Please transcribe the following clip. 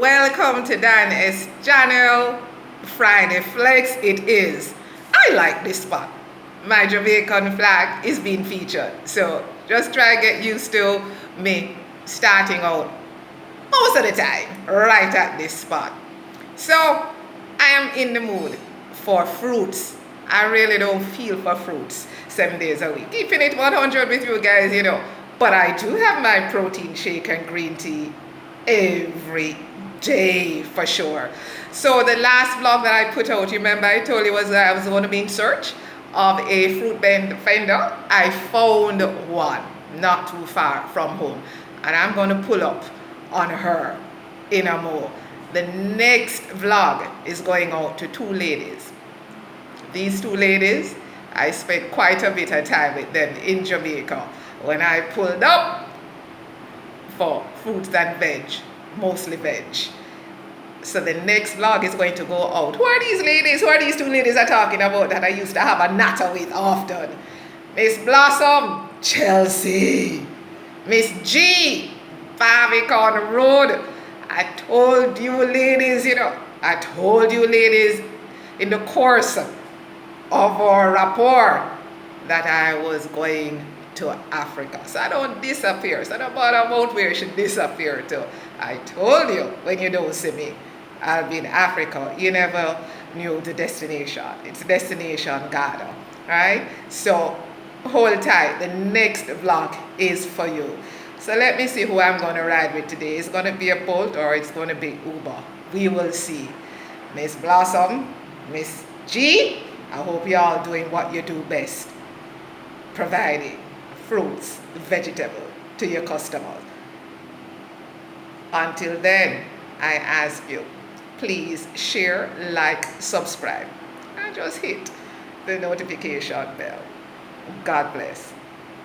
Welcome to Diane's channel. Friday Flex it is. I like this spot. My Jamaican flag is being featured. So just try to get used to me starting out most of the time right at this spot. So I am in the mood for fruits. I really don't feel for fruits 7 days a week. Keeping it 100 with you guys, But I do have my protein shake and green tea every day for sure. So the last vlog that I put out, remember I told you I was going to be in search of a fruit vendor. I found one not too far from home, and I'm going to pull up on her in a more. The next vlog is going out to two ladies. These two ladies, I spent quite a bit of time with them in Jamaica when I pulled up for fruits and veg, mostly veg. So the next vlog is going to go out. Who are these ladies? Who are these two ladies I'm talking about that I used to have a natter with often? Miss Blossom, Chelsea. Miss G, Barbican Road. I told you ladies, I told you ladies in the course of our rapport that I was going to Africa. So I don't disappear. So I don't bother about where you should disappear to. I told you when you don't see me, I'll be in Africa. You never knew the destination. It's destination Ghana, right? So hold tight. The next vlog is for you. So let me see who I'm going to ride with today. It's going to be a Bolt or it's going to be Uber. We will see. Miss Blossom, Miss G, I hope you're all doing what you do best. Providing fruits, vegetable to your customers. Until then, I ask you, please share, like, subscribe, and just hit the notification bell. God bless.